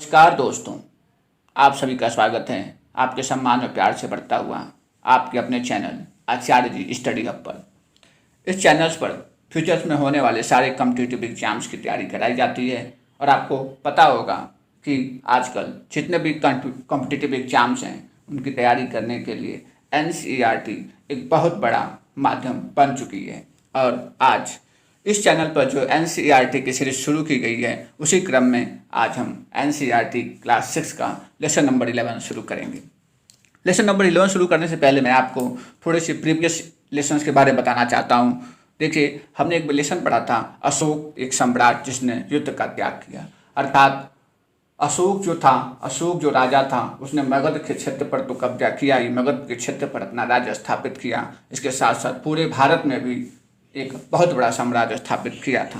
नमस्कार दोस्तों, आप सभी का स्वागत है आपके सम्मान और प्यार से बढ़ता हुआ आपके अपने चैनल आचार्य जी स्टडी हब पर। इस चैनल पर फ्यूचर्स में होने वाले सारे कॉम्पिटिटिव एग्जाम्स की तैयारी कराई जाती है और आपको पता होगा कि आजकल जितने भी कॉम्पिटिटिव एग्जाम्स हैं उनकी तैयारी करने के लिए NCERT एक बहुत बड़ा माध्यम बन चुकी है। और आज इस चैनल पर जो NCERT की सीरीज शुरू की गई है उसी क्रम में आज हम NCERT क्लास 6 का लेसन नंबर 11 शुरू करेंगे। लेसन नंबर 11 शुरू करने से पहले मैं आपको थोड़े से प्रीवियस लेसन्स के बारे में बताना चाहता हूँ। देखिए, हमने एक लेसन पढ़ा था अशोक एक सम्राट जिसने युद्ध का त्याग किया। अर्थात अशोक जो राजा था उसने मगध के क्षेत्र पर तो कब्जा किया ही, मगध के क्षेत्र पर अपना राज्य स्थापित किया। इसके साथ साथ पूरे भारत में भी एक बहुत बड़ा साम्राज्य स्थापित किया था।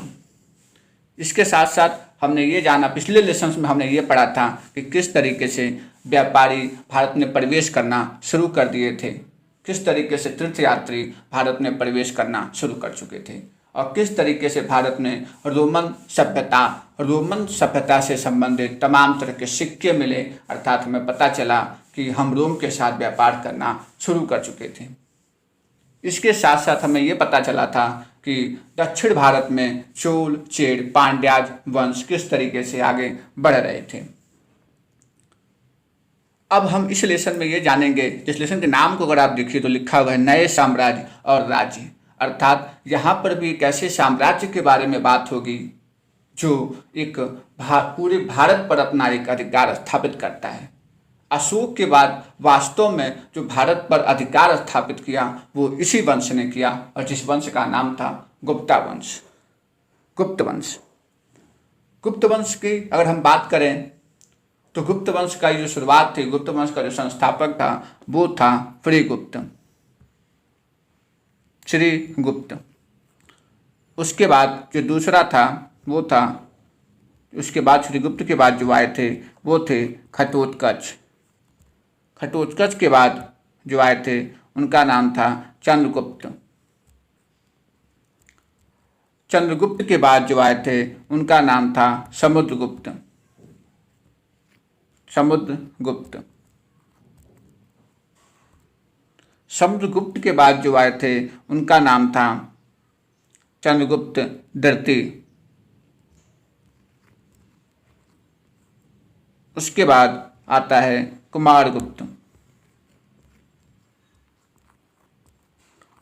इसके साथ साथ हमने ये जाना, पिछले लेसन्स में हमने ये पढ़ा था कि किस तरीके से व्यापारी भारत में प्रवेश करना शुरू कर दिए थे, किस तरीके से तीर्थयात्री भारत में प्रवेश करना शुरू कर चुके थे और किस तरीके से भारत में रोमन सभ्यता से संबंधित तमाम तरह के सिक्के मिले। अर्थात हमें पता चला कि हम रोम के साथ व्यापार करना शुरू कर चुके थे। इसके साथ साथ हमें ये पता चला था कि दक्षिण भारत में चोल, चेर, पांड्याज वंश किस तरीके से आगे बढ़ रहे थे। अब हम इस लेसन में ये जानेंगे, जिस लेसन के नाम को अगर आप देखिए तो लिखा हुआ है नए साम्राज्य और राज्य। अर्थात यहाँ पर भी एक ऐसे साम्राज्य के बारे में बात होगी जो एक पूरे भारत पर अपना एक अधिकार स्थापित करता है। अशोक के बाद वास्तव में जो भारत पर अधिकार स्थापित किया वो इसी वंश ने किया और जिस वंश का नाम था गुप्त वंश की अगर हम बात करें तो गुप्त वंश का जो शुरुआत थी, गुप्त वंश का जो संस्थापक था वो था श्रीगुप्त। उसके बाद जो दूसरा था वो था, उसके बाद श्रीगुप्त के बाद जो आए थे वो थे घटोत्कच के बाद जो आए थे उनका नाम था चंद्रगुप्त के बाद जो आए थे उनका नाम था समुद्रगुप्त। समुद्रगुप्त के बाद जो आए थे उनका नाम था चंद्रगुप्त द्वितीय। उसके बाद आता है कुमारगुप्त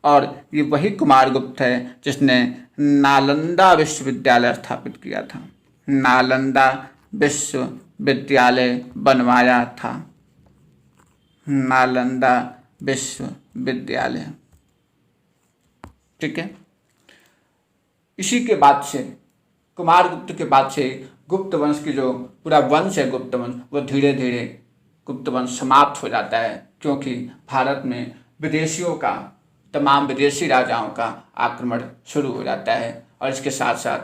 और ये वही कुमारगुप्त है जिसने नालंदा विश्वविद्यालय स्थापित किया था, नालंदा विश्वविद्यालय बनवाया था, नालंदा विश्वविद्यालय। ठीक है। इसी के बाद से, कुमारगुप्त के बाद से गुप्त वंश की जो पूरा वंश है गुप्त वंश, वो धीरे धीरे गुप्त वंश समाप्त हो जाता है क्योंकि भारत में तमाम विदेशी राजाओं का आक्रमण शुरू हो जाता है। और इसके साथ साथ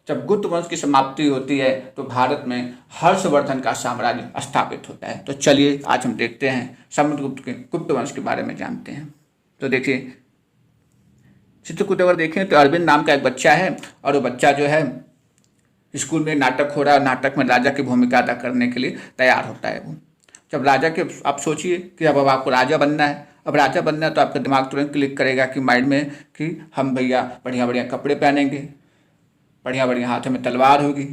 जब गुप्त वंश की समाप्ति होती है तो भारत में हर्षवर्धन का साम्राज्य स्थापित होता है। तो चलिए आज हम देखते हैं समुद्रगुप्त के गुप्त वंश के बारे में जानते हैं। तो देखिए, चित्रकूट अगर देखें तो अरविंद नाम का एक बच्चा है और वो बच्चा जो है स्कूल में नाटक हो रहा है, नाटक में राजा की भूमिका अदा करने के लिए तैयार होता है। वो जब राजा के, आप सोचिए कि अब आपको राजा बनना है, अब राजा बनना है तो आपका दिमाग तुरंत क्लिक करेगा कि माइंड में कि हम भैया बढ़िया बढ़िया कपड़े पहनेंगे, बढ़िया बढ़िया हाथों में तलवार होगी,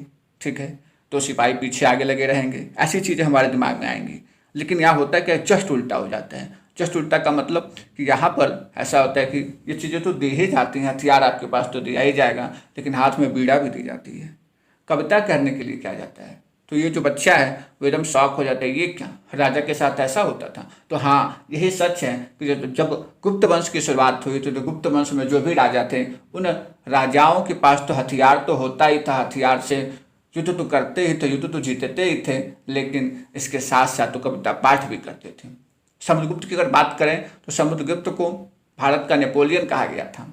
ठीक है, तो सिपाही पीछे आगे लगे रहेंगे, ऐसी चीज़ें हमारे दिमाग में आएंगी। लेकिन यहाँ होता है कि जस्ट उल्टा हो जाता है। जस्ट उल्टा का मतलब कि यहाँ पर ऐसा होता है कि ये चीज़ें तो दी ही जाती हैं, हथियार आपके पास तो दिया ही जाएगा, लेकिन हाथ में बीड़ा भी दी जाती है, कविता करने के लिए क्या जाता है। तो ये जो बच्चा है वो एकदम शॉक हो जाता है, ये क्या, राजा के साथ ऐसा होता था। तो हाँ, यही सच है कि जब गुप्त वंश की शुरुआत हुई तो जो गुप्त वंश में जो भी राजा थे उन राजाओं के पास तो हथियार तो होता ही था, हथियार से युद्ध तो करते ही थे, युद्ध तो जीतते ही थे, लेकिन इसके साथ साथ तो कविता पाठ भी करते थे। समुद्रगुप्त की अगर बात करें तो समुद्रगुप्त को भारत का नेपोलियन कहा गया था,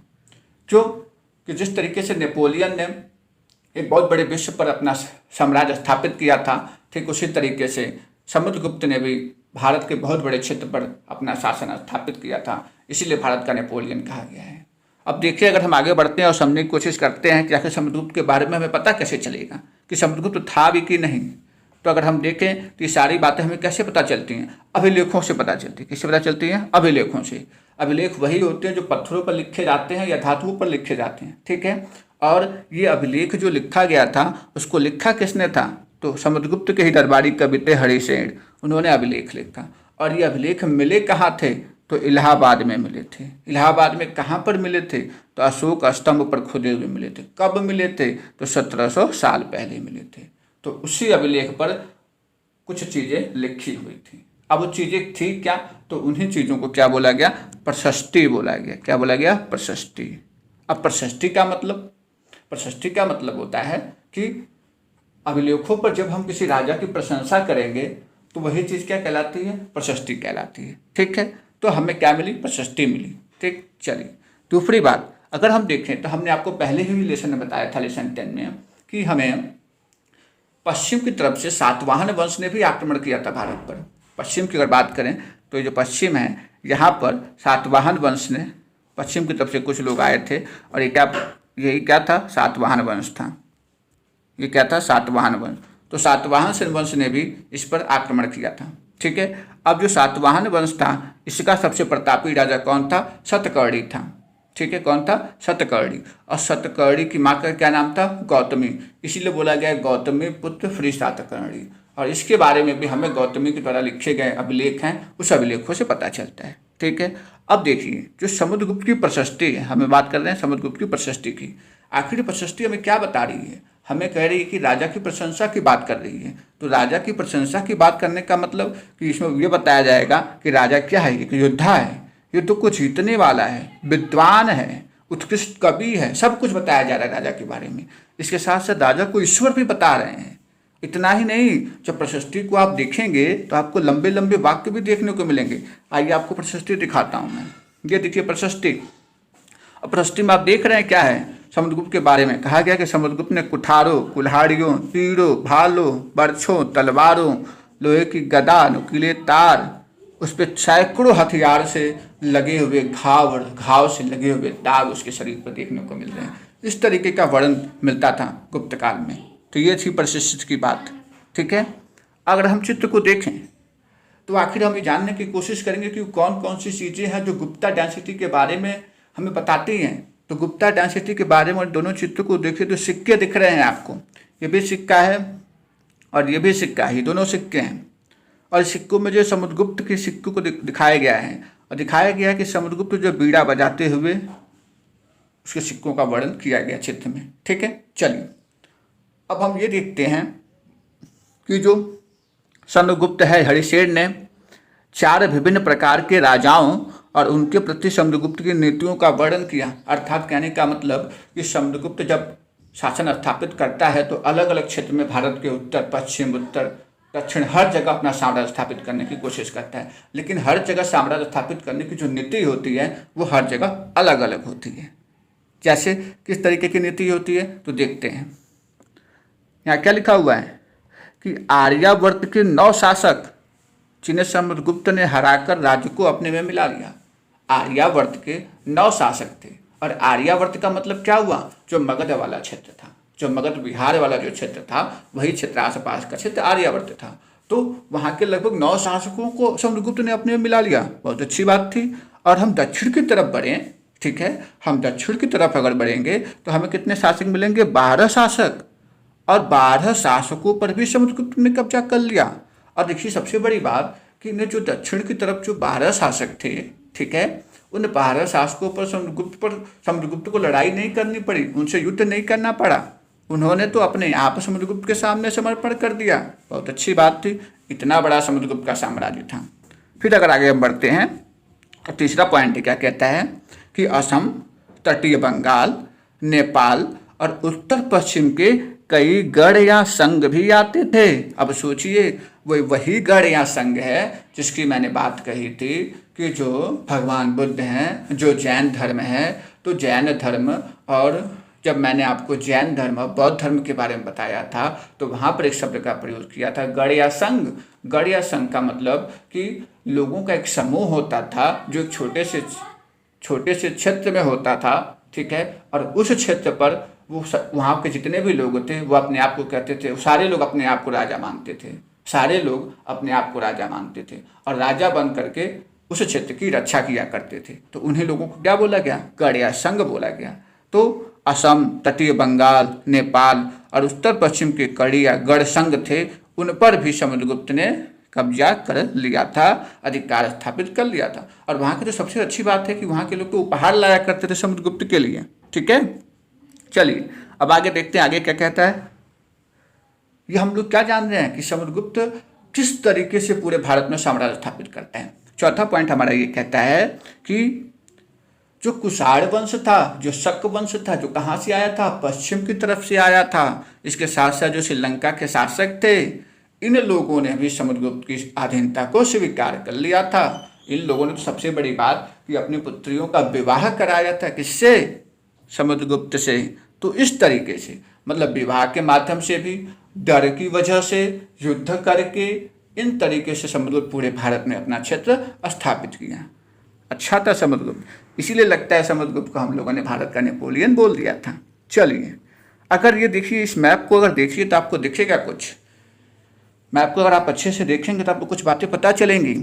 क्यों कि जिस तरीके से नेपोलियन ने एक बहुत बड़े विश्व पर अपना साम्राज्य स्थापित किया था, ठीक उसी तरीके से समुद्रगुप्त ने भी भारत के बहुत बड़े क्षेत्र पर अपना शासन स्थापित किया था, इसीलिए भारत का नेपोलियन कहा गया है। अब देखिए, अगर हम आगे बढ़ते हैं और समझने की कोशिश करते हैं कि आखिर समुद्रगुप्त के बारे में हमें पता कैसे चलेगा कि समुद्रगुप्त था भी कि नहीं। तो अगर हम देखें तो ये सारी बातें हमें कैसे पता चलती हैं? अभिलेखों से पता चलती है। किससे पता चलती हैं? अभिलेखों से। अभिलेख वही होते हैं जो पत्थरों पर लिखे जाते हैं या धातुओं पर लिखे जाते हैं, ठीक है। और ये अभिलेख जो लिखा गया था उसको लिखा किसने था? तो समुद्रगुप्त के ही दरबारी कवि थे हरिसेन, उन्होंने अभिलेख लिखा। और ये अभिलेख मिले कहाँ थे? तो इलाहाबाद में मिले थे। इलाहाबाद में कहाँ पर मिले थे? तो अशोक स्तंभ पर खुदे हुए मिले थे। कब मिले थे? तो 1700 साल पहले मिले थे। तो उसी अभिलेख पर कुछ चीज़ें लिखी हुई थी। अब वो चीज़ें थी क्या? तो उन्हीं चीज़ों को क्या बोला गया? प्रशस्ति बोला गया। क्या बोला गया? प्रशस्ति। अब प्रशस्ति का मतलब, प्रशस्ति का मतलब होता है कि अभिलेखों पर जब हम किसी राजा की प्रशंसा करेंगे तो वही चीज़ क्या कहलाती है? प्रशस्ति कहलाती है, ठीक है। तो हमें क्या मिली? प्रशस्ति मिली, ठीक। चलिए दूसरी बात अगर हम देखें तो हमने आपको पहले ही लेसन में बताया था, लेसन 10 में, कि हमें पश्चिम की तरफ से सातवाहन वंश ने भी आक्रमण किया था भारत पर। पश्चिम की अगर बात करें तो ये जो पश्चिम है यहाँ पर सातवाहन वंश ने, पश्चिम की तरफ से कुछ लोग आए थे और यही क्या था? सातवाहन वंश था। ये क्या था? सातवाहन वंश। तो सातवाहन वंश ने भी इस पर आक्रमण किया था, ठीक है। अब जो सातवाहन वंश था इसका सबसे प्रतापी राजा कौन था? सतकर्णी था, ठीक है। कौन था? सतकर्णी। और सतकर्णी की माँ का क्या नाम था? गौतमी। इसीलिए बोला गया गौतमी पुत्र श्री सातकर्णी। और इसके बारे में भी हमें गौतमी के द्वारा लिखे गए अभिलेख हैं, उस अभिलेखों से पता चलता है, ठीक है। अब देखिए जो समुद्रगुप्त की प्रशस्ति है, हमें बात कर रहे हैं समुद्रगुप्त की प्रशस्ति की। आखिर प्रशस्ति हमें क्या बता रही है? हमें कह रही है कि राजा की प्रशंसा की बात कर रही है। तो राजा की प्रशंसा की बात करने का मतलब कि इसमें यह बताया जाएगा कि राजा क्या है? एक योद्धा है, युद्ध को जीतने वाला है, विद्वान है, उत्कृष्ट कवि है, सब कुछ बताया जा रहा है राजा के बारे में। इसके साथ साथ राजा को ईश्वर भी बता रहे हैं। इतना ही नहीं, जब प्रशस्ति को आप देखेंगे तो आपको लंबे लंबे वाक्य भी देखने को मिलेंगे। आइए आपको प्रशस्ति दिखाता हूँ मैं। ये देखिए प्रशस्ति। अब प्रशस्ति में आप देख रहे हैं क्या है? समुद्रगुप्त के बारे में कहा गया कि समुद्रगुप्त ने कुठारों, कुल्हाड़ियों, तीरों, भालों, बर्छों, तलवारों, लोहे की गदा, नुकीले तार, उस पर सैकड़ों हथियार से लगे हुए घाव से लगे हुए दाग उसके शरीर पर देखने को मिल रहे हैं। इस तरीके का वर्णन मिलता था गुप्त काल में। तो ये थी प्रशस्ति की बात, ठीक है। अगर हम चित्र को देखें तो आखिर हम ये जानने की कोशिश करेंगे कि कौन कौन सी चीज़ें हैं जो गुप्ता डायनेस्टी के बारे में हमें बताती हैं। तो गुप्ता डायनेस्टी के बारे में दोनों चित्र को देखिए तो सिक्के दिख रहे हैं आपको। ये भी सिक्का है और ये भी सिक्का है, दोनों सिक्के हैं। और सिक्कों में जो समुद्रगुप्त के सिक्कों को दिखाया गया है और दिखाया गया है कि समुद्रगुप्त जो बीड़ा बजाते हुए उसके सिक्कों का वर्णन किया गया चित्र में, ठीक है। चलिए अब हम ये देखते हैं कि जो समुद्रगुप्त है, हरिसेन ने 4 विभिन्न प्रकार के राजाओं और उनके प्रति समुद्रगुप्त की नीतियों का वर्णन किया। अर्थात कहने का मतलब कि समुद्रगुप्त जब शासन स्थापित करता है तो अलग अलग क्षेत्र में भारत के उत्तर, पश्चिम, उत्तर, दक्षिण हर जगह अपना साम्राज्य स्थापित करने की कोशिश करता है। लेकिन हर जगह साम्राज्य स्थापित करने की जो नीति होती है वो हर जगह अलग अलग होती है। जैसे किस तरीके की नीति होती है तो देखते हैं। यहाँ क्या लिखा हुआ है कि आर्यावर्त के 9 शासक जिन्हें समुद्रगुप्त ने हराकर राज्य को अपने में मिला लिया। आर्यावर्त के 9 शासक थे। और आर्यावर्त का मतलब क्या हुआ? जो मगध वाला क्षेत्र था, जो मगध बिहार वाला जो क्षेत्र था वही क्षेत्र आसपास का क्षेत्र आर्यावर्त था। तो वहाँ के लगभग 9 शासकों को समुद्रगुप्त ने अपने में मिला लिया। बहुत अच्छी बात थी। और हम दक्षिण की तरफ बढ़ें, ठीक है, हम दक्षिण की तरफ अगर बढ़ेंगे तो हमें कितने शासक मिलेंगे? 12 शासक। और 12 शासकों पर भी समुद्रगुप्त ने कब्जा कर लिया। और देखिए सबसे बड़ी बात कि इन्हें जो दक्षिण की तरफ जो 12 शासक थे, ठीक है, उन 12 शासकों पर समुद्रगुप्त को लड़ाई नहीं करनी पड़ी, उनसे युद्ध नहीं करना पड़ा। उन्होंने तो अपने आप समुद्रगुप्त के सामने समर्पण कर दिया। बहुत अच्छी बात थी। इतना बड़ा समुद्रगुप्त का साम्राज्य था। फिर अगर आगे हम बढ़ते हैं तो तीसरा पॉइंट क्या कहता है कि असम, तटीय बंगाल, नेपाल और उत्तर पश्चिम के कई गढ़ या संघ भी आते थे। अब सोचिए वही गढ़ या संघ है जिसकी मैंने बात कही थी कि जो भगवान बुद्ध हैं, जो जैन धर्म है, तो जैन धर्म, और जब मैंने आपको जैन धर्म और बौद्ध धर्म के बारे में बताया था तो वहाँ पर एक शब्द का प्रयोग किया था, गढ़ या संघ। गढ़ या संघ का मतलब कि लोगों का एक समूह होता था जो एक छोटे से क्षेत्र में होता था, ठीक है, और उस क्षेत्र पर वहाँ के जितने भी लोग थे वो अपने आप को कहते थे, सारे लोग अपने आप को राजा मानते थे, सारे लोग अपने आप को राजा मानते थे और राजा बन करके उस क्षेत्र की रक्षा किया करते थे। तो उन्हीं लोगों को क्या बोला गया? गढ़ या संघ बोला गया। तो असम, तटीय बंगाल, नेपाल और उत्तर पश्चिम के कड़ी या गढ़ संघ थे, उन पर भी समुद्रगुप्त ने कब्जा कर लिया था, अधिकार स्थापित कर लिया था। और वहाँ की तो सबसे अच्छी बात है कि वहाँ के लोग तो उपहार लाया करते थे समुद्रगुप्त के लिए। ठीक है, चलिए अब आगे देखते हैं आगे क्या कहता है। ये हम लोग क्या जान रहे हैं कि समुद्रगुप्त किस तरीके से पूरे भारत में साम्राज्य स्थापित करते हैं। चौथा पॉइंट हमारा ये कहता है कि जो कुषाण वंश था, जो शक वंश था, जो कहाँ से आया था? पश्चिम की तरफ से आया था। इसके साथ साथ जो श्रीलंका के शासक थे, इन लोगों ने भी समुद्रगुप्त की अधीनता को स्वीकार कर लिया था। इन लोगों ने तो सबसे बड़ी बात कि अपनी पुत्रियों का विवाह कराया था, किससे? समुद्रगुप्त से। तो इस तरीके से मतलब विवाह के माध्यम से भी, डर की वजह से, युद्ध करके, इन तरीके से समुद्रगुप्त पूरे भारत में अपना क्षेत्र स्थापित किया। अच्छा था समुद्रगुप्त, इसीलिए लगता है समुद्रगुप्त को हम लोगों ने भारत का नेपोलियन बोल दिया था। चलिए अगर ये देखिए, इस मैप को अगर देखिए तो आपको दिखेगा कुछ। मैप को अगर आप अच्छे से देखेंगे तो आपको कुछ बातें पता चलेंगी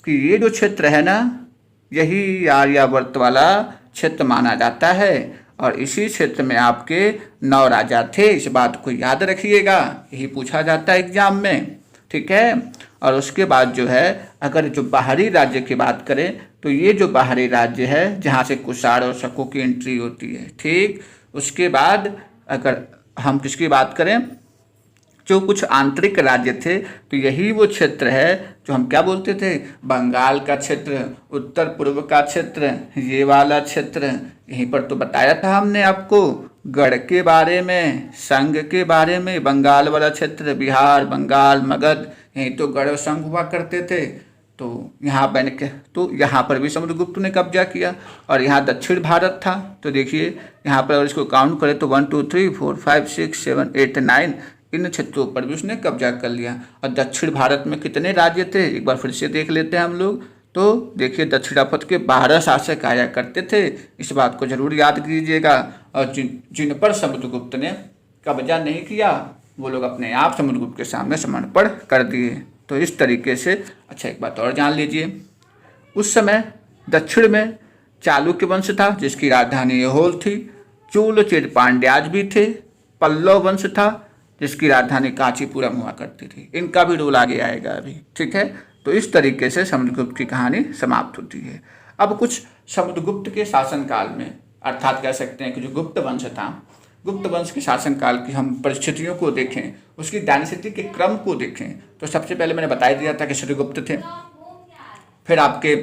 कि ये जो क्षेत्र है ना, यही आर्यावर्त वाला क्षेत्र माना जाता है और इसी क्षेत्र में आपके 9 राजा थे। इस बात को याद रखिएगा, यही पूछा जाता है एग्जाम में। ठीक है, और उसके बाद जो है अगर जो बाहरी राज्य की बात करें तो ये जो बाहरी राज्य है जहाँ से कुषाण और शकों की एंट्री होती है। ठीक, उसके बाद अगर हम किसकी बात करें, जो कुछ आंतरिक राज्य थे, तो यही वो क्षेत्र है जो हम क्या बोलते थे? बंगाल का क्षेत्र, उत्तर पूर्व का क्षेत्र, ये वाला क्षेत्र। यहीं पर तो बताया था हमने आपको गढ़ के बारे में, संघ के बारे में। बंगाल वाला क्षेत्र, बिहार, बंगाल, मगध, यहीं तो गढ़ और संघ हुआ करते थे। तो यहाँ बन के तो यहाँ पर भी समुद्रगुप्त ने कब्जा किया और यहाँ दक्षिण भारत था। तो देखिए यहाँ पर अगर इसको काउंट करें तो 1 2 3 4 5 6 7 8 9 इन क्षेत्रों पर भी उसने कब्जा कर लिया। और दक्षिण भारत में कितने राज्य थे एक बार फिर से देख लेते हैं हम लोग। तो देखिए दक्षिणापथ के 12 शासक आया करते थे, इस बात को जरूर याद कीजिएगा। और जिन पर समुद्रगुप्त ने कब्जा नहीं किया वो लोग अपने आप समुद्रगुप्त के सामने समर्पण कर दिए। तो इस तरीके से अच्छा एक बात और जान लीजिए, उस समय दक्षिण में चालुक्य वंश था जिसकी राजधानी ऐहोल थी। चूल चेर पांड्याज भी थे। पल्लव वंश था जिसकी राजधानी कांचीपुरम हुआ करती थी। इनका भी रोल आगे आएगा अभी। ठीक है, तो इस तरीके से समुद्रगुप्त की कहानी समाप्त होती है। अब कुछ समुद्रगुप्त के शासनकाल में, अर्थात कह सकते हैं कि जो गुप्त वंश था, गुप्त वंश के शासनकाल की हम परिस्थितियों को देखें, उसकी डायनेसिटी के क्रम को देखें, तो सबसे पहले मैंने बता दिया था कि श्रीगुप्त थे। फिर आपके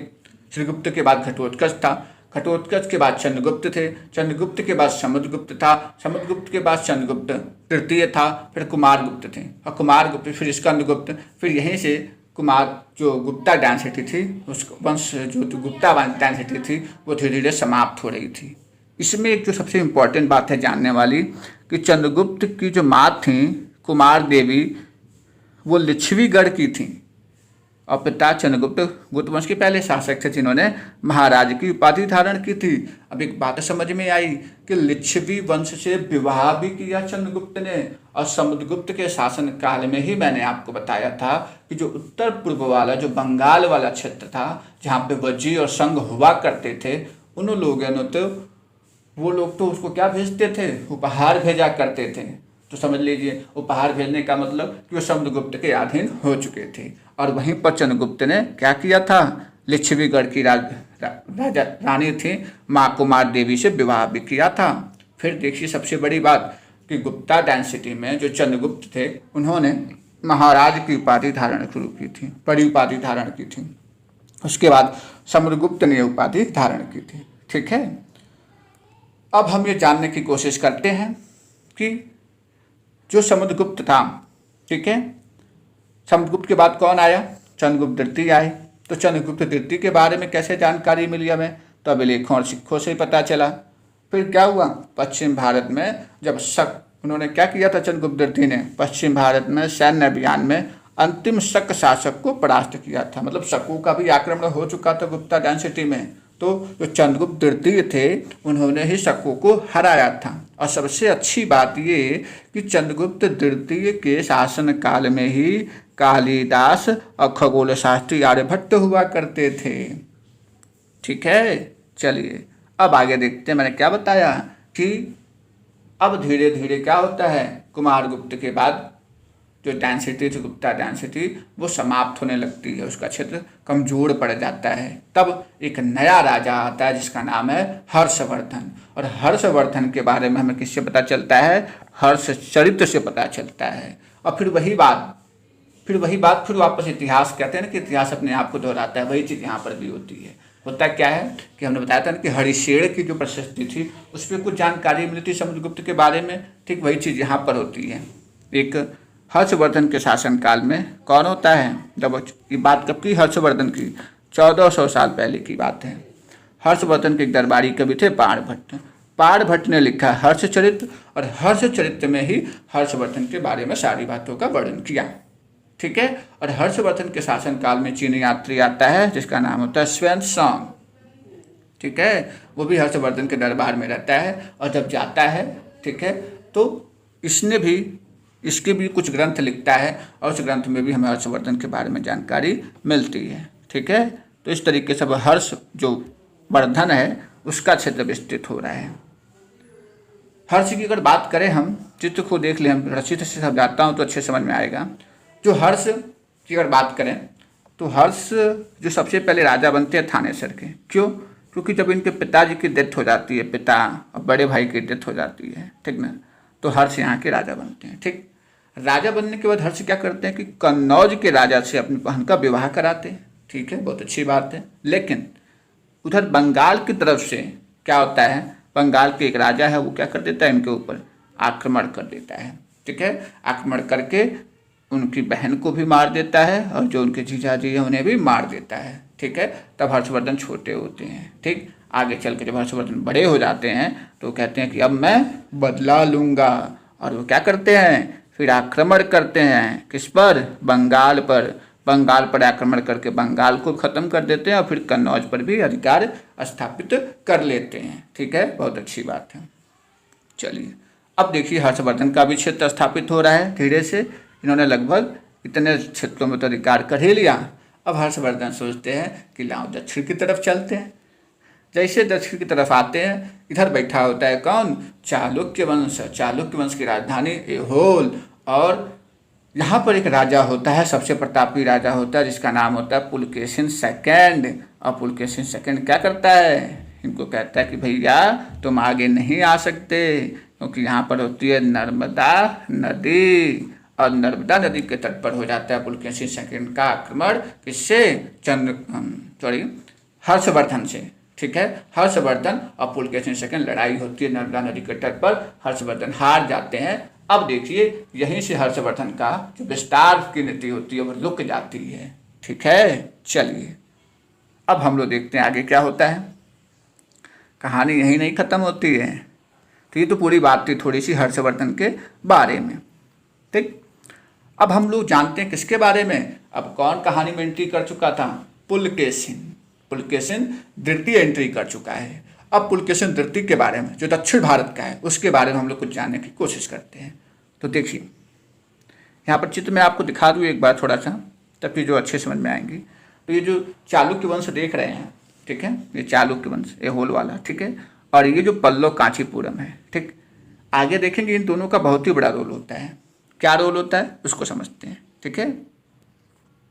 श्रीगुप्त के बाद घटोत्कच था, घटोत्कच के बाद चंद्रगुप्त थे, चंद्रगुप्त के बाद समुद्रगुप्त था, समुद्रगुप्त के बाद चंद्रगुप्त तृतीय था, फिर कुमारगुप्त थे और कुमारगुप्त फिर स्कंदगुप्त। फिर यहीं से कुमार जो गुप्ता डायनेसिटी थी, उस वंश जो गुप्ता डायनेसिटी थी वो धीरे धीरे समाप्त हो रही थी। इसमें एक जो सबसे इम्पोर्टेंट बात है जानने वाली कि चंद्रगुप्त की जो माँ थी कुमार देवी, वो लिच्छवीगढ़ की थी और पिता चंद्रगुप्त गुप्त वंश के पहले शासक थे जिन्होंने महाराज की उपाधि धारण की थी। अब एक बात समझ में आई कि लिच्छवी वंश से विवाह भी किया चंद्रगुप्त ने। और समुद्रगुप्त के शासन काल में ही मैंने आपको बताया था कि जो उत्तर पूर्व वाला जो बंगाल वाला क्षेत्र था जहाँ पे वज्जी और संघ हुआ करते थे, उन लोगों ने तो वो लोग तो उसको क्या भेजते थे? उपहार भेजा करते थे। तो समझ लीजिए उपहार भेजने का मतलब कि वो समुद्रगुप्त के अधीन हो चुके थे। और वहीं पर चंद्रगुप्त ने क्या किया था? लिच्छवीगढ़ की राजा रानी थी माँ कुमार देवी से विवाह भी किया था। फिर देखिए सबसे बड़ी बात कि गुप्ता डायनेसिटी में जो चंद्रगुप्त थे उन्होंने महाराज की उपाधि धारण शुरू की थी, बड़ी उपाधि धारण की थी। उसके बाद समुद्रगुप्त ने उपाधि धारण की थी। ठीक है, अब हम ये जानने की कोशिश करते हैं कि जो समुद्रगुप्त था, ठीक है, समुद्रगुप्त के बाद कौन आया? चंद्रगुप्त द्वितीय आए। तो चंद्रगुप्त द्वितीय के बारे में कैसे जानकारी मिली हमें? तो अभिलेखों और सिक्कों से ही पता चला। फिर क्या हुआ? पश्चिम भारत में जब शक उन्होंने क्या किया था चंद्रगुप्त द्वितीय ने? पश्चिम भारत में सैन्य अभियान में अंतिम शक शासक को परास्त किया था। मतलब शकों का भी आक्रमण हो चुका था गुप्ता डायनेसिटी में, तो जो चंद्रगुप्त तृतीय थे उन्होंने ही शकों को हराया था। और सबसे अच्छी बात ये कि चंद्रगुप्त तृतीय के शासन काल में ही कालिदास और खगोल शास्त्री आर्यभट्ट हुआ करते थे। ठीक है, चलिए अब आगे देखते हैं। मैंने क्या बताया कि अब धीरे धीरे क्या होता है, कुमारगुप्त के बाद जो डायनेसिटी थी, गुप्ता डायनेसिटी, वो समाप्त होने लगती है, उसका क्षेत्र कमजोर पड़ जाता है। तब एक नया राजा आता है जिसका नाम है हर्षवर्धन। और हर्षवर्धन के बारे में हमें किससे पता चलता है, हर्षचरित्र से पता चलता है। और फिर वही बात फिर वापस इतिहास कहते हैं ना कि इतिहास अपने आप को दोहराता है, वही चीज़ यहाँ पर भी होती है। होता क्या है कि हमने बताया था ना कि हरिशेण की जो प्रशस्ति थी उस पर कुछ जानकारी मिली थी समुद्रगुप्त के बारे में, ठीक वही चीज़ यहाँ पर होती है। एक हर्षवर्धन के शासनकाल में कौन होता है, जब ये बात कब की, हर्षवर्धन की 1400 साल पहले की बात है। हर्षवर्धन के एक दरबारी कवि थे पाणभट्ट ने लिखा हर्षचरित्र, और हर्षचरित्र में ही हर्षवर्धन के बारे में सारी बातों का वर्णन किया। ठीक है, और हर्षवर्धन के शासनकाल में चीनी यात्री आता है जिसका नाम होता है स्वान। ठीक है, वो भी हर्षवर्धन के दरबार में रहता है, और जब जाता है, ठीक है, तो इसके भी कुछ ग्रंथ लिखता है, और उस ग्रंथ में भी हमें हर्षवर्धन के बारे में जानकारी मिलती है। ठीक है, तो इस तरीके से हर्ष जो वर्धन है उसका क्षेत्र विस्तृत हो रहा है। हर्ष की अगर बात करें, हम चित्र को देख लें, हम चित्र से समझाता हूँ तो अच्छे समझ में आएगा। जो हर्ष की अगर बात करें तो हर्ष जो सबसे पहले राजा बनते हैं थानेसर के। क्यों? क्योंकि जब इनके पिताजी की डेथ हो जाती है, पिता और बड़े भाई की डेथ हो जाती है, ठीक ना, तो हर्ष यहाँ के राजा बनते हैं। ठीक, राजा बनने के बाद हर्ष क्या करते हैं कि कन्नौज के राजा से अपनी बहन का विवाह कराते हैं। ठीक है, बहुत अच्छी बात है। लेकिन उधर बंगाल की तरफ से क्या होता है, बंगाल के एक राजा है वो क्या कर देता है, इनके ऊपर आक्रमण कर देता है। ठीक है, आक्रमण करके उनकी बहन को भी मार देता है, और जो उनके जीजाजी हैं उन्हें भी मार देता है। ठीक है, तब हर्षवर्धन छोटे होते हैं। ठीक, आगे चल के जब हर्षवर्धन बड़े हो जाते हैं तो कहते हैं कि अब मैं बदला लूँगा, और वो क्या करते हैं, फिर आक्रमण करते हैं किस पर, बंगाल पर आक्रमण करके बंगाल को ख़त्म कर देते हैं, और फिर कन्नौज पर भी अधिकार स्थापित कर लेते हैं। ठीक है, बहुत अच्छी बात है। चलिए अब देखिए हर्षवर्धन का भी क्षेत्र स्थापित हो रहा है धीरे से। इन्होंने लगभग इतने क्षेत्रों में तो अधिकार कर ही लिया। अब हर्षवर्धन सोचते हैं कि लाओ दक्षिण की तरफ चलते हैं। जैसे दक्षिण की तरफ आते हैं, इधर बैठा होता है कौन, चालुक्य वंश की राजधानी ऐहोल। और यहाँ पर एक राजा होता है, सबसे प्रतापी राजा होता है जिसका नाम होता है पुलकेशिन सेकंड। और पुलकेशिन सेकंड क्या करता है, इनको कहता है कि भैया तुम आगे नहीं आ सकते, क्योंकि यहाँ पर होती है नर्मदा नदी, और नर्मदा नदी के तट पर हो जाता है पुलकेशिन सेकंड का आक्रमण। किससे, हर्षवर्धन से। ठीक है, हर्षवर्धन और पुलकेशिन सेकंड लड़ाई होती है नर्मदा नदी के तट पर, हर्षवर्धन हार जाते हैं। अब देखिए यहीं से हर्षवर्धन का जो विस्तार की नीति होती है वो रुक जाती है। ठीक है, चलिए अब हम लोग देखते हैं आगे क्या होता है। कहानी यहीं नहीं खत्म होती है। तो ये तो पूरी बात थी थोड़ी सी हर्षवर्धन के बारे में। ठीक, अब हम लोग जानते हैं किसके बारे में, अब कौन कहानी में एंट्री कर चुका था, पुलकेशिन द्वितीय एंट्री कर चुका है। अब पुलकेशिन द्वितीय के बारे में जो दक्षिण भारत का है उसके बारे में हम लोग कुछ जानने की कोशिश करते हैं। तो देखिए यहाँ पर चित्र में आपको दिखा दूँ एक बार थोड़ा सा, तब फिर जो अच्छे समझ में आएंगी। तो ये जो चालुक्य वंश देख रहे हैं, ठीक है, ये चालुक्य वंश ऐहोल वाला, ठीक है, और ये जो पल्लव कांचीपुरम है, ठीक, आगे देखेंगे इन दोनों का बहुत ही बड़ा रोल होता है। क्या रोल होता है उसको समझते हैं। ठीक है,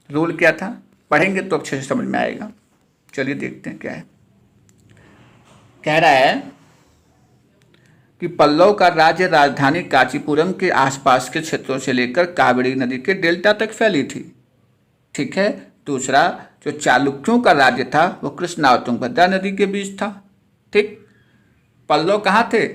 रोल क्या था पढ़ेंगे तो अच्छे से समझ में आएगा। चलिए देखते हैं क्या है। कह रहा है कि पल्लव का राज्य राजधानी कांचीपुरम के आसपास के क्षेत्रों से लेकर कावेरी नदी के डेल्टा तक फैली थी। ठीक है, दूसरा जो चालुक्यों का राज्य था वो कृष्णा और तुंगभद्रा नदी के बीच था। ठीक, पल्लव कहाँ थे,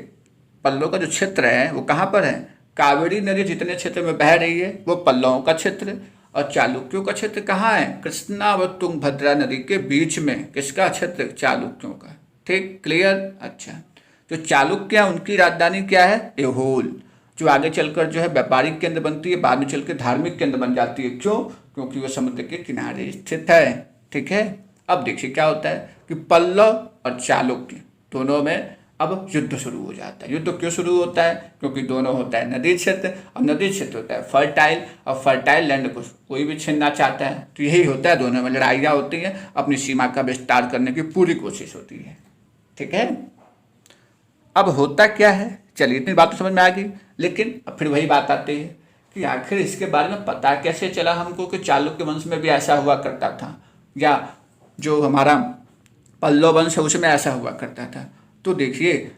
पल्लव का जो क्षेत्र है वो कहाँ पर है, कावेरी नदी जितने क्षेत्र में बह रही है वो पल्लवों का क्षेत्र, और चालुक्यों का क्षेत्र कहाँ है, कृष्णा व तुंगभद्रा नदी के बीच में किसका क्षेत्र, चालुक्यों का। ठीक, क्लियर। अच्छा, जो चालुक्य है उनकी राजधानी क्या है, ऐहोल, जो आगे चलकर जो है व्यापारिक केंद्र बनती है, बाद में चलकर धार्मिक केंद्र बन जाती है। क्यों, क्योंकि वो समुद्र के किनारे स्थित है। ठीक है, अब देखिए क्या होता है कि पल्लव और चालुक्य दोनों में अब युद्ध शुरू हो जाता है। युद्ध क्यों शुरू होता है? क्योंकि दोनों होता है नदी क्षेत्र, और नदी क्षेत्र होता है फर्टाइल, और फर्टाइल लैंड को कोई भी छीनना चाहता है। तो यही होता है, दोनों में लड़ाइयाँ होती हैं, अपनी सीमा का विस्तार करने की पूरी कोशिश होती है। ठीक है, अब होता क्या है, चलिए इतनी बात तो समझ में आ गई, लेकिन अब फिर वही बात आती है कि आखिर इसके बारे में पता कैसे चला हमको कि चालुक्य वंश में भी ऐसा हुआ करता था, या जो हमारा पल्लव वंश है उसमें ऐसा हुआ करता था। तो देखिए,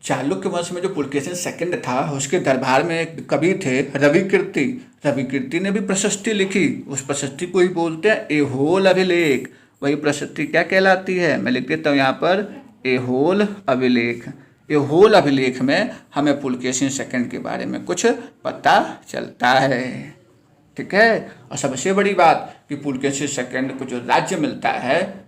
चालुक्य वंश में जो पुलकेशिन सेकंड था, उसके दरबार में एक कवि थे रविकीर्ति। रविकीर्ति ने भी प्रशस्ति लिखी, उस प्रशस्ति को ही बोलते हैं एहोल अभिलेख। वही प्रशस्ति क्या कहलाती है, मैं लिख देता हूँ यहाँ पर, एहोल अभिलेख। एहोल अभिलेख में हमें पुलकेशिन सेकंड के बारे में कुछ पता चलता है। ठीक है, और सबसे बड़ी बात कि पुलकेशिन सेकंड को जो राज्य मिलता है,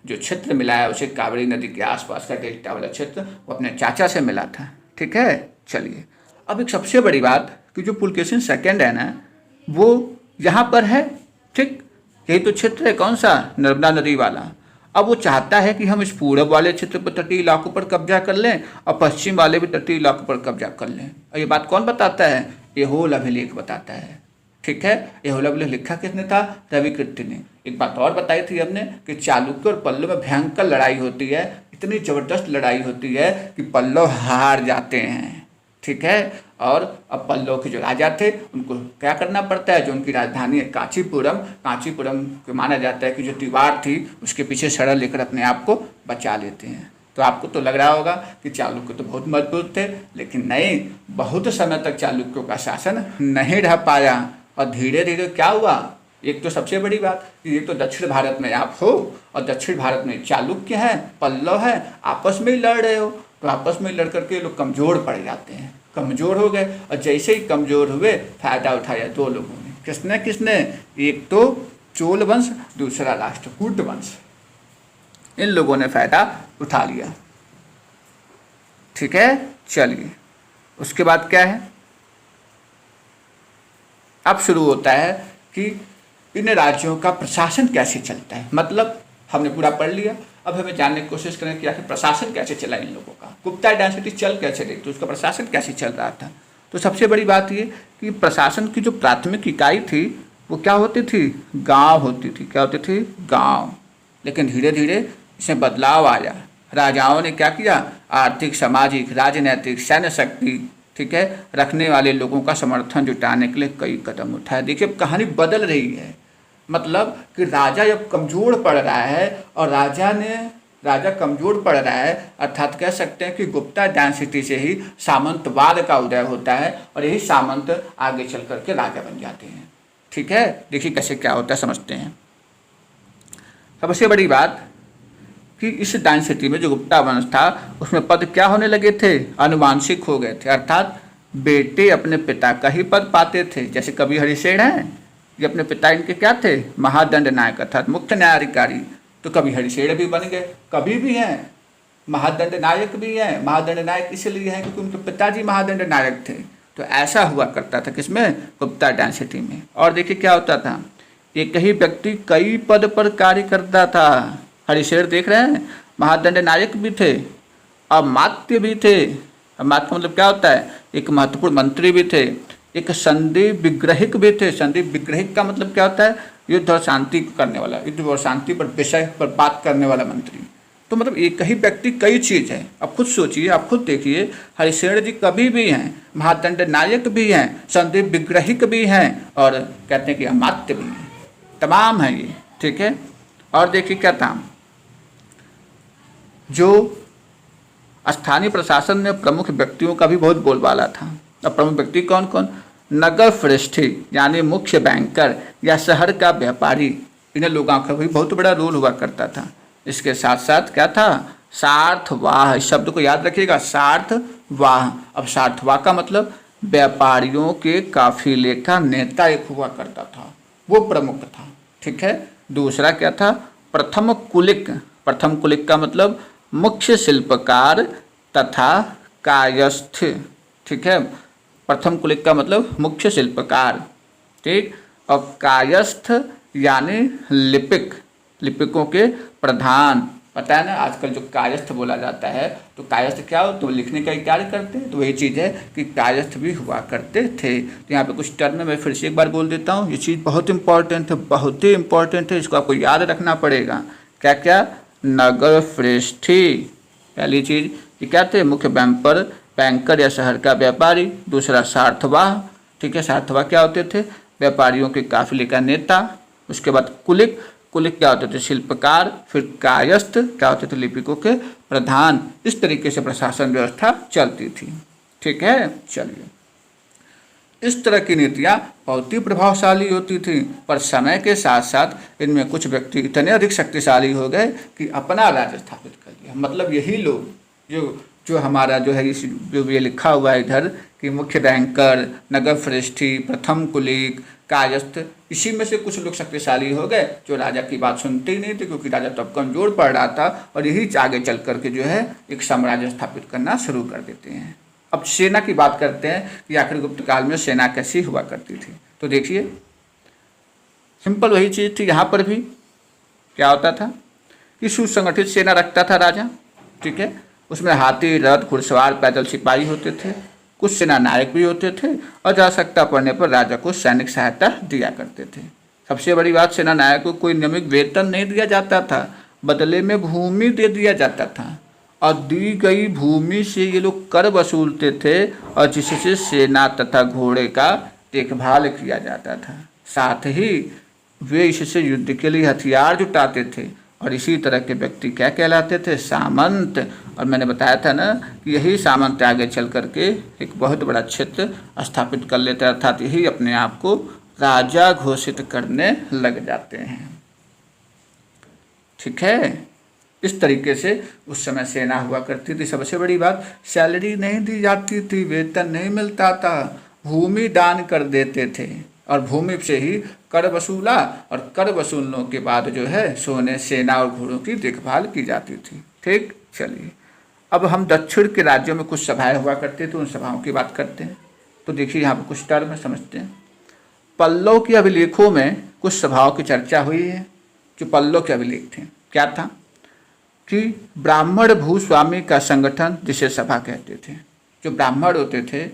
जो क्षेत्र मिला है उसे, कावेरी नदी के आसपास का डेल्टा वाला क्षेत्र, वो अपने चाचा से मिला था। ठीक है, चलिए अब एक सबसे बड़ी बात कि जो पुलकेशिन सेकंड है ना, वो यहाँ पर है। ठीक, यही तो क्षेत्र है, कौन सा, नर्मदा नदी वाला। अब वो चाहता है कि हम इस पूरब वाले क्षेत्र पर, तटीय इलाकों पर कब्जा कर लें, और पश्चिम वाले भी तटीय इलाकों पर कब्जा कर लें। और ये बात कौन बताता है, एहोल अभिलेख बताता है। ठीक है, एहोल अभिलेख लिखा किसने था, रविकीर्ति ने। एक बात और बताई थी हमने कि चालुक्य और पल्लव में भयंकर लड़ाई होती है, इतनी जबरदस्त लड़ाई होती है कि पल्लव हार जाते हैं। ठीक है, और अब पल्लव के जो राजा थे उनको क्या करना पड़ता है, जो उनकी राजधानी है कांचीपुरम, कांचीपुरम को माना जाता है कि जो दीवार थी उसके पीछे शरण लेकर अपने आप को बचा लेते हैं। तो आपको तो लग रहा होगा कि चालुक्य तो बहुत मजबूत थे, लेकिन नहीं, बहुत समय तक चालुक्यों का शासन नहीं रह पाया। और धीरे धीरे क्या हुआ, एक तो सबसे बड़ी बात कि एक तो दक्षिण भारत में आप हो, और दक्षिण भारत में चालुक्य है, पल्लव है, आपस में ही लड़ रहे हो। तो आपस में लड़ करके लोग कमज़ोर पड़ जाते हैं, कमज़ोर हो गए। और जैसे ही कमज़ोर हुए, फायदा उठाया दो लोगों ने। किसने किसने, एक तो चोल वंश, दूसरा राष्ट्रकूट वंश। इन लोगों ने फायदा उठा लिया। ठीक है, चलिए उसके बाद क्या है, अब शुरू होता है कि इन राज्यों का प्रशासन कैसे चलता है। मतलब हमने पूरा पढ़ लिया, अब हमें जानने की कोशिश करें कि आखिर प्रशासन कैसे चला इन लोगों का, गुप्ता डायनेस्टी चल कैसे रही, तो उसका प्रशासन कैसे चल रहा था। तो सबसे बड़ी बात ये कि प्रशासन की जो प्राथमिक इकाई थी वो क्या होती थी, गांव होती थी। क्या होती थी, गांव। लेकिन धीरे धीरे इसमें बदलाव आया। राजाओं ने क्या किया, आर्थिक, सामाजिक, राजनैतिक, सैन्य शक्ति, ठीक है, रखने वाले लोगों का समर्थन जुटाने के लिए कई कदम उठाए। देखिए अब कहानी बदल रही है, मतलब कि राजा जब कमज़ोर पड़ रहा है, और राजा कमज़ोर पड़ रहा है, अर्थात कह सकते हैं कि गुप्ता डायनेस्टी से ही सामंतवाद का उदय होता है, और यही सामंत आगे चल करके राजा बन जाते हैं। ठीक है, देखिए कैसे क्या होता है, समझते हैं। सबसे बड़ी बात कि इस डायनेस्टी में जो गुप्ता वंश था उसमें पद क्या होने लगे थे, अनुवांशिक हो गए थे। अर्थात बेटे अपने पिता का ही पद पाते थे। जैसे कवि हरिशेन हैं, ये अपने पिता इनके क्या थे, महादंड नायक अर्थात मुख्य न्यायाधिकारी। तो कवि हरिशेन भी बन गए, कवि भी हैं, महादंड नायक भी हैं। महादंड नायक इसलिए हैं क्योंकि उनके पिताजी महादंड नायक थे। तो ऐसा हुआ करता था किसमें, गुप्ता डायनेस्टी में। और देखिए क्या होता था, एक ही व्यक्ति कई पद पर कार्य करता था। हरिशेर देख रहे हैं, महादंड नायक भी थे, अमात्य भी थे। अमात्य का मतलब क्या होता है, एक महत्वपूर्ण मंत्री भी थे, एक संधि विग्रहिक भी थे। संधि विग्रहिक का मतलब क्या होता है, युद्ध और शांति करने वाला, युद्ध और शांति पर विषय पर बात करने वाला मंत्री। तो मतलब एक ही व्यक्ति कई चीज़ है। अब खुद सोचिए, आप खुद देखिए, हरिशेर जी कवि भी हैं, महादंड नायक भी हैं, संधि विग्रहिक भी हैं, और कहते हैं कि अमात्य भी हैं, तमाम हैं ये। ठीक है, और देखिए क्या था, जो स्थानीय प्रशासन में प्रमुख व्यक्तियों का भी बहुत बोलबाला था। अब प्रमुख व्यक्ति कौन कौन, नगर श्रेष्ठी यानी मुख्य बैंकर या शहर का व्यापारी, इन लोगों का भी बहुत बड़ा रोल हुआ करता था। इसके साथ साथ क्या था, सार्थवाह, शब्द को याद रखिएगा, सार्थवाह। अब सार्थवाह का मतलब व्यापारियों के काफिले का नेता एक हुआ करता था, वो प्रमुख था। ठीक है, दूसरा क्या था, प्रथम कुलिक। प्रथम कुलिक का मतलब मुख्य शिल्पकार तथा कायस्थ। ठीक है, प्रथम कुलिक का मतलब मुख्य शिल्पकार। ठीक, और कायस्थ यानी लिपिक। लिपिकों के प्रधान। पता है ना, आजकल जो कायस्थ बोला जाता है, तो कायस्थ क्या हो, तो लिखने का ही कार्य करते हैं, तो वही चीज़ है कि कायस्थ भी हुआ करते थे। तो यहाँ पे कुछ टर्म मैं फिर से एक बार बोल देता हूँ, ये चीज़ बहुत इंपॉर्टेंट है, बहुत ही इंपॉर्टेंट है, इसको आपको याद रखना पड़ेगा। क्या क्या? नगर श्रेष्ठी, पहली चीज़ ये क्या थे, मुख्य बैंकर या शहर का व्यापारी। दूसरा सार्थवाह, ठीक है, सार्थवाह क्या होते थे, व्यापारियों के काफिले का नेता। उसके बाद कुलिक, कुलिक क्या होते थे, शिल्पकार। फिर कायस्थ क्या होते थे, लिपिकों के प्रधान। इस तरीके से प्रशासन व्यवस्था चलती थी। ठीक है, चलिए, इस तरह की नीतियाँ बहुत ही प्रभावशाली होती थी, पर समय के साथ साथ इनमें कुछ व्यक्ति इतने अधिक शक्तिशाली हो गए कि अपना राज्य स्थापित कर लिया। मतलब यही लोग जो जो हमारा जो है, इस जो ये लिखा हुआ है इधर कि मुख्य बैंकर, नगर श्रेष्ठी, प्रथम कुलीक, कायस्थ, इसी में से कुछ लोग शक्तिशाली हो गए जो राजा की बात सुनते ही नहीं थे, क्योंकि राजा तब कमजोर पड़ रहा था, और यही आगे चल करके जो है एक साम्राज्य स्थापित करना शुरू कर देते हैं। अब सेना की बात करते हैं कि आखिर गुप्त काल में सेना कैसी हुआ करती थी। तो देखिए, सिंपल वही चीज़ थी, यहाँ पर भी क्या होता था कि सुसंगठित सेना रखता था राजा। ठीक है, उसमें हाथी, रथ, घुड़सवार, पैदल सिपाही होते थे, कुछ सेना नायक भी होते थे, और आवश्यकता पड़ने पर राजा को सैनिक सहायता दिया करते थे। सबसे बड़ी बात, सेना नायक को कोई नियमित वेतन नहीं दिया जाता था, बदले में भूमि दे दिया जाता था, और दी गई भूमि से ये लोग कर वसूलते थे, और जिससे सेना तथा घोड़े का देखभाल किया जाता था। साथ ही वे इससे युद्ध के लिए हथियार जुटाते थे, और इसी तरह के व्यक्ति क्या कहलाते थे, सामंत। और मैंने बताया था ना कि यही सामंत आगे चल करके एक बहुत बड़ा क्षेत्र स्थापित कर लेते, अर्थात यही अपने आप को राजा घोषित करने लग जाते हैं। ठीक है, इस तरीके से उस समय सेना हुआ करती थी। सबसे बड़ी बात, सैलरी नहीं दी जाती थी, वेतन नहीं मिलता था, भूमि दान कर देते थे, और भूमि से ही कर वसूला, और कर वसूलने के बाद जो है सोने, सेना और घोड़ों की देखभाल की जाती थी। ठीक, चलिए, अब हम दक्षिण के राज्यों में कुछ सभाएं हुआ करती थी, उन सभाओं की बात करते हैं। तो देखिए, यहाँ पर कुछ टर्म समझते हैं। पल्लव के अभिलेखों में कुछ सभाओं की चर्चा हुई है। जो पल्लव के अभिलेख थे, क्या था कि ब्राह्मण भूस्वामी का संगठन, जिसे सभा कहते थे। जो ब्राह्मण होते थे,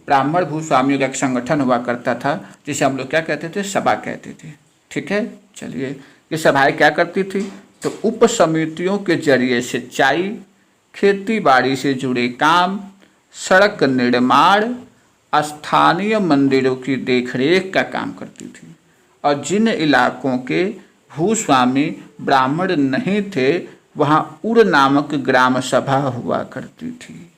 ब्राह्मण भूस्वामियों का एक संगठन हुआ करता था, जिसे हम लोग क्या कहते थे, सभा कहते थे। ठीक है, चलिए, ये सभाएं क्या करती थी, तो उप समितियों के जरिए सिंचाई, खेती बाड़ी से जुड़े काम, सड़क निर्माण, स्थानीय मंदिरों की देखरेख का काम करती थी। और जिन इलाकों के भूस्वामी ब्राह्मण नहीं थे, वहाँ उड़ नामक ग्राम सभा हुआ करती थी।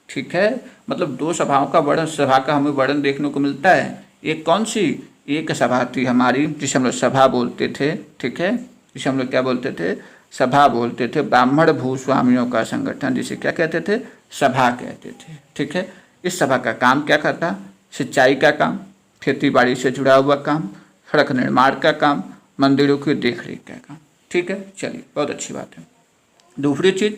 ठीक है, मतलब दो सभाओं का वर्णन, सभा का हमें वर्णन देखने को मिलता है। एक कौन सी, एक सभा थी हमारी, जिसे हम लोग सभा बोलते थे। ठीक है, जिसे हम लोग क्या बोलते थे, सभा बोलते थे। ब्राह्मण भूस्वामियों का संगठन, जिसे क्या कहते थे, सभा कहते थे। ठीक है, इस सभा का काम क्या करता, सिंचाई का काम, खेती बाड़ी से जुड़ा हुआ काम, सड़क निर्माण का काम, मंदिरों की देखरेख का काम। ठीक है, चलिए, बहुत अच्छी बात है। दूसरी चीज़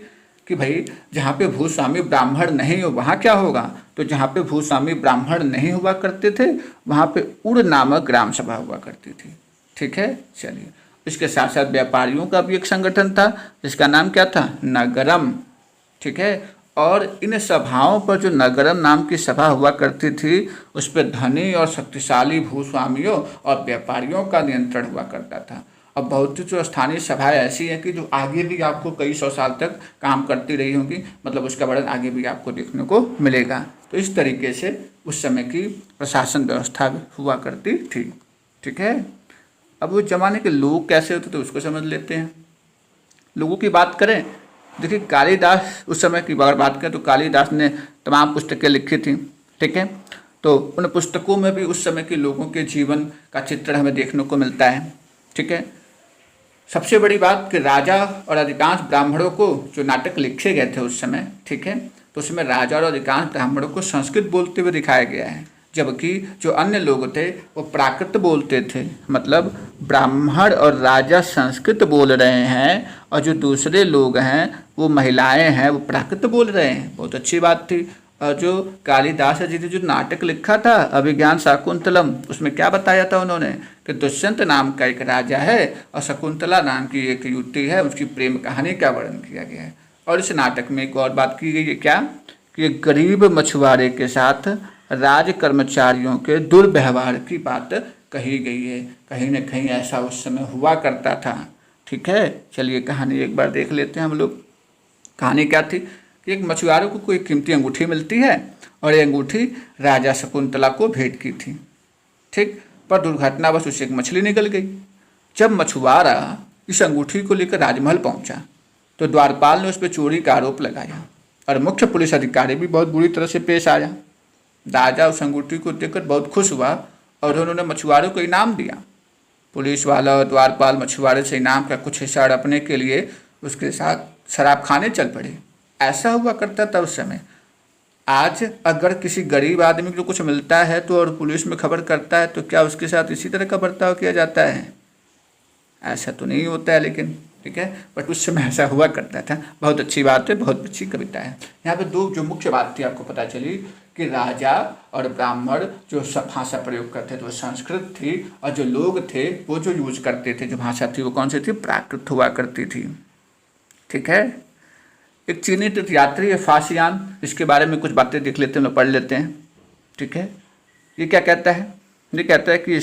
कि भाई जहाँ पे भूस्वामी ब्राह्मण नहीं हो, वहाँ क्या होगा, तो जहाँ पे भूस्वामी ब्राह्मण नहीं हुआ करते थे, वहाँ पे उड़ नामक ग्राम सभा हुआ करती थी। ठीक है, चलिए, इसके साथ साथ व्यापारियों का भी एक संगठन था, जिसका नाम क्या था, नगरम। ठीक है, और इन सभाओं पर जो नगरम नाम की सभा हुआ करती थी, उस पर धनी और शक्तिशाली भूस्वामियों और व्यापारियों का नियंत्रण हुआ करता था। अब बहुत जो स्थानीय सभाएं ऐसी हैं कि जो आगे भी आपको कई सौ साल तक काम करती रही होंगी, मतलब उसका वर्णन आगे भी आपको देखने को मिलेगा। तो इस तरीके से उस समय की प्रशासन व्यवस्था हुआ करती थी। ठीक है, अब उस जमाने के लोग कैसे होते थे उसको समझ लेते हैं। लोगों की बात करें, देखिए कालिदास, उस समय की अगर बात करें तो कालिदास ने तमाम पुस्तकें लिखी थी। ठीक है, तो उन पुस्तकों में भी उस समय के लोगों के जीवन का चित्रण हमें देखने को मिलता है। ठीक है, सबसे बड़ी बात कि राजा और अधिकांश ब्राह्मणों को जो नाटक लिखे गए थे उस समय, ठीक है, तो उसमें राजा और अधिकांश ब्राह्मणों को संस्कृत बोलते हुए दिखाया गया है, जबकि जो अन्य लोग थे वो प्राकृत बोलते थे। मतलब ब्राह्मण और राजा संस्कृत बोल रहे हैं, और जो दूसरे लोग हैं वो महिलाएं हैं वो प्राकृत बोल रहे हैं। बहुत अच्छी बात थी। और जो कालिदास जी ने जो नाटक लिखा था अभिज्ञान शाकुंतलम, उसमें क्या बताया था उन्होंने कि दुष्यंत नाम का एक राजा है और शकुंतला नाम की एक युवती है, उसकी प्रेम कहानी का वर्णन किया गया है। और इस नाटक में एक और बात की गई है क्या कि एक गरीब मछुआरे के साथ राज कर्मचारियों के दुर्व्यवहार की बात कही गई है। कहीं न कहीं ऐसा उस समय हुआ करता था। ठीक है, चलिए कहानी एक बार देख लेते हैं हम लोग। कहानी क्या थी कि एक मछुआरे को कोई कीमती अंगूठी मिलती है और ये अंगूठी राजा शकुंतला को भेंट की थी। ठीक, पर दुर्घटनावश उससे एक मछली निकल गई। जब मछुआरा इस अंगूठी को लेकर राजमहल पहुंचा तो द्वारपाल ने उस पर चोरी का आरोप लगाया और मुख्य पुलिस अधिकारी भी बहुत बुरी तरह से पेश आया। राजा उस अंगूठी को देखकर बहुत खुश हुआ और उन्होंने मछुआरे को इनाम दिया। पुलिस वाला और द्वारपाल मछुआरे से इनाम का कुछ हिस्सा हड़पने के लिए उसके साथ शराब खाने चल पड़े। ऐसा हुआ करता था उस समय। आज अगर किसी गरीब आदमी को कुछ मिलता है तो और पुलिस में खबर करता है तो क्या उसके साथ इसी तरह का बर्ताव किया जाता है? ऐसा तो नहीं होता है, लेकिन ठीक है, बट उस समय ऐसा हुआ करता था। बहुत अच्छी बात है, बहुत अच्छी कविता है। यहाँ पे दो जो मुख्य बात थी आपको पता चली कि राजा और ब्राह्मण जो भाषा प्रयोग करते थे वो संस्कृत थी और जो लोग थे वो जो यूज करते थे जो भाषा थी वो कौन सी थी? प्राकृत हुआ करती थी। ठीक है, एक चीनी तीर्थयात्री है फासियान, इसके बारे में कुछ बातें देख लेते हैं, लोग पढ़ लेते हैं। ठीक है, ये क्या कहता है? ये कहता है कि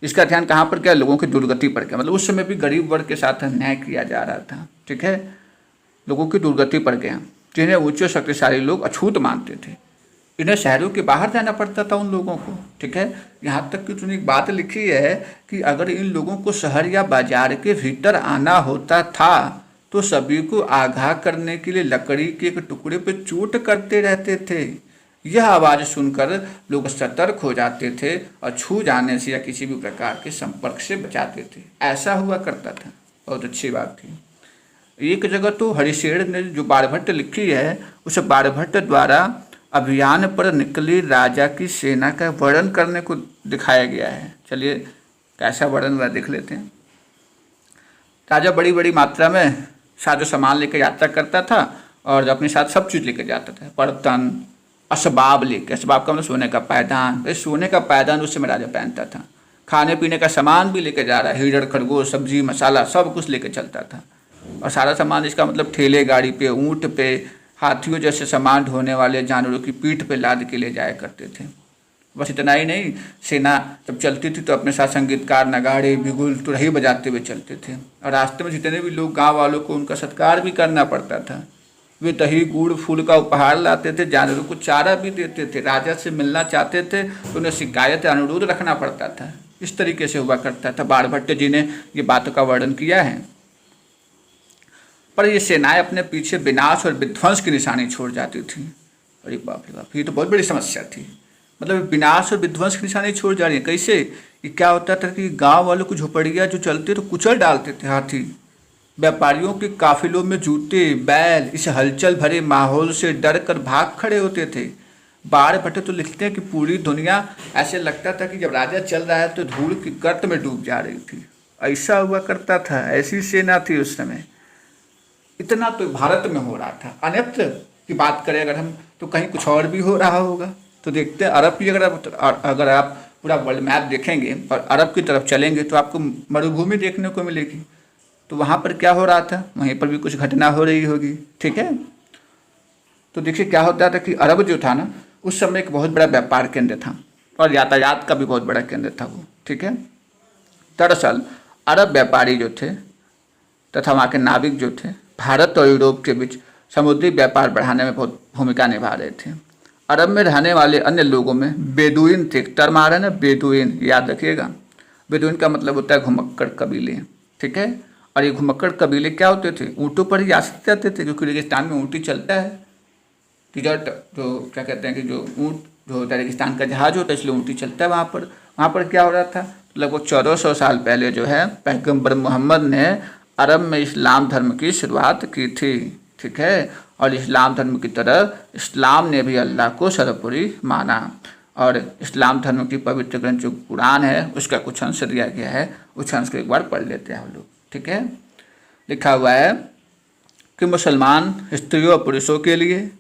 इसका ध्यान कहाँ पर क्या? लोगों की दुर्गति पर क्या। मतलब उस समय भी गरीब वर्ग के साथ अन्याय किया जा रहा था। ठीक है, लोगों की दुर्गति पर गया, जिन्हें उच्च शक्तिशाली लोग अछूत मानते थे। इन्हें शहरों के बाहर जाना पड़ता था उन लोगों को। ठीक है, यहाँ तक कि उसने एक बात लिखी है कि अगर इन लोगों को शहर या बाजार के भीतर आना होता था तो सभी को आगाह करने के लिए लकड़ी के एक टुकड़े पे चोट करते रहते थे। यह आवाज़ सुनकर लोग सतर्क हो जाते थे और छू जाने से या किसी भी प्रकार के संपर्क से बचाते थे। ऐसा हुआ करता था। बहुत अच्छी बात थी। एक जगह तो हरिशेर ने जो बाणभट्ट लिखी है उस बाणभट्ट द्वारा अभियान पर निकली राजा की सेना का वर्णन करने को दिखाया गया है। चलिए कैसा वर्णन हुआ देख लेते हैं। राजा बड़ी बड़ी मात्रा में साजो सामान लेकर यात्रा करता था और अपने साथ सब चीज़ लेकर जाता था। बर्तन, असबाब लेकर, असबाब का मतलब सोने का पायदान। इस सोने का पायदान उस समय राजा पहनता था। खाने पीने का सामान भी लेकर जा रहा है, हिरण खरगोश सब्जी मसाला सब कुछ लेकर चलता था। और सारा सामान इसका मतलब ठेले गाड़ी पे, ऊँट पे, हाथियों जैसे सामान ढोने वाले जानवरों की पीठ पे लाद के ले जाया करते थे। बस इतना ही नहीं, सेना जब चलती थी तो अपने साथ संगीतकार, नगाड़े, बिगुल, तुरही बजाते हुए चलते थे। और रास्ते में जितने भी लोग गांव वालों को उनका सत्कार भी करना पड़ता था। वे दही गुड़ फूल का उपहार लाते थे, जानवरों को चारा भी देते थे। राजा से मिलना चाहते थे तो उन्हें शिकायत अनुरोध रखना पड़ता था। इस तरीके से हुआ करता था। बाणभट्ट जी ने ये बातों का वर्णन किया है। पर ये सेनाएं अपने पीछे विनाश और विध्वंस की निशानी छोड़ जाती थी। अरे बाप रे बाप, ये तो बहुत बड़ी समस्या थी। मतलब विनाश और विध्वंस की निशानी छोड़ जा रही है। कैसे? ये क्या होता था कि गांव वालों को झोपड़ियाँ जो चलते तो कुचल डालते थे हाथी। व्यापारियों के काफिलों में जूते बैल इस हलचल भरे माहौल से डर कर भाग खड़े होते थे। बाणभट्ट तो लिखते हैं कि पूरी दुनिया ऐसे लगता था कि जब राजा चल रहा है तो धूल की गर्त में डूब जा रही थी। ऐसा हुआ करता था, ऐसी सेना थी उस समय। इतना तो भारत में हो रहा था। अन्यत्र की बात करें अगर हम तो कहीं कुछ और भी हो रहा होगा। तो देखते हैं अरब की अगर आप पूरा वर्ल्ड मैप देखेंगे और अरब की तरफ चलेंगे तो आपको मरुभूमि देखने को मिलेगी। तो वहाँ पर क्या हो रहा था, वहीं पर भी कुछ घटना हो रही होगी। ठीक है, तो देखिए क्या होता था कि अरब जो था ना उस समय एक बहुत बड़ा व्यापार केंद्र था और यातायात का भी बहुत बड़ा केंद्र था वो। ठीक है, दरअसल अरब व्यापारी जो थे तथा वहाँ के नाविक जो थे भारत और यूरोप के बीच समुद्री व्यापार बढ़ाने में बहुत भूमिका निभा रहे थे। अरब में रहने वाले अन्य लोगों में बेदुइन थे। टर्म आ रहा है ना बेदुइन, याद रखिएगा। बेदुइन का मतलब होता है घुमक्कड़ कबीले। ठीक है, और ये घुमक्कड़ कबीले क्या होते थे? ऊँटों पर ही आश्रित रहते थे क्योंकि रेगिस्तान में ऊँट ही चलता है। डिजर्ट जो क्या कहते हैं कि जो ऊँट जो होता है रेगिस्तान का जहाज होता है इसलिए ऊँट ही चलता है वहाँ पर क्या हो रहा था? लगभग 1400 साल पहले जो है पैगम्बर मोहम्मद ने अरब में इस्लाम धर्म की शुरुआत की थी। ठीक है, और इस्लाम धर्म की तरह इस्लाम ने भी अल्लाह को सर्वोपरि माना। और इस्लाम धर्म की पवित्र ग्रंथ जो कुरान है उसका कुछ अंश दिया गया है, उस अंश को एक बार पढ़ लेते हैं हम लोग। ठीक है, लिखा हुआ है कि मुसलमान स्त्रियों और पुरुषों के लिए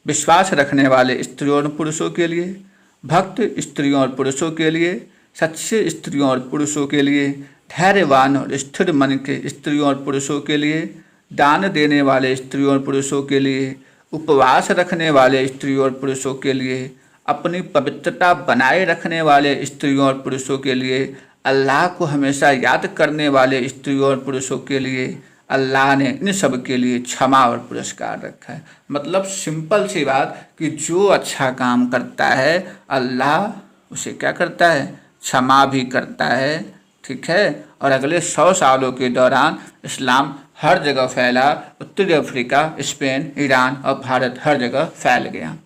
विश्वास रखने वाले स्त्रियों और पुरुषों के लिए, भक्त स्त्रियों और पुरुषों के लिए, सच्चे स्त्रियों और पुरुषों के लिए, धैर्यवान और स्थिर मन के स्त्रियों और पुरुषों के लिए, दान देने वाले स्त्रियों और पुरुषों के लिए, उपवास रखने वाले स्त्रियों और पुरुषों के लिए, अपनी पवित्रता बनाए रखने वाले स्त्रियों और पुरुषों के लिए, अल्लाह को हमेशा याद करने वाले स्त्रियों और पुरुषों के लिए, अल्लाह ने इन सब के लिए क्षमा और पुरस्कार रखा है। मतलब सिंपल सी बात कि जो अच्छा काम करता है अल्लाह उसे क्या करता है, क्षमा भी करता है। ठीक है। और अगले 100 सालों के दौरान इस्लाम हर जगह फैला, उत्तरी अफ्रीका, स्पेन, ईरान और भारत हर जगह फैल गया।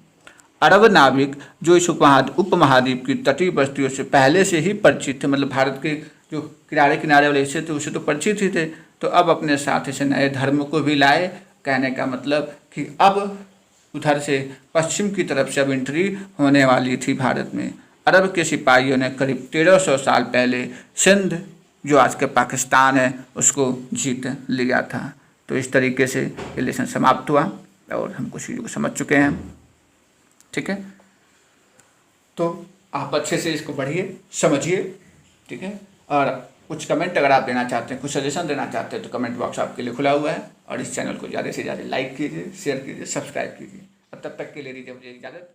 अरब नाविक जो इस उपमहाद्वीप की तटीय बस्तियों से पहले से ही परिचित थे, मतलब भारत के जो किनारे किनारे वाले हिस्से थे उसे तो परिचित ही थे, तो अब अपने साथ इसे नए धर्म को भी लाए। कहने का मतलब कि अब उधर से पश्चिम की तरफ से अब एंट्री होने वाली थी भारत में। अरब के सिपाहियों ने करीब 1300 साल पहले सिंध जो आज के पाकिस्तान है उसको जीत लिया था। तो इस तरीके से ये लेसन समाप्त हुआ और हम कुछ चीज़ों को समझ चुके हैं। ठीक है, तो आप अच्छे से इसको पढ़िए, समझिए। ठीक है, और कुछ कमेंट अगर आप देना चाहते हैं, कुछ सजेशन देना चाहते हैं तो कमेंट बॉक्स आपके लिए खुला हुआ है। और इस चैनल को ज़्यादा से ज़्यादा लाइक कीजिए, शेयर कीजिए, सब्सक्राइब कीजिए। और तब तक के लिए दीजिए मुझे इजाज़त।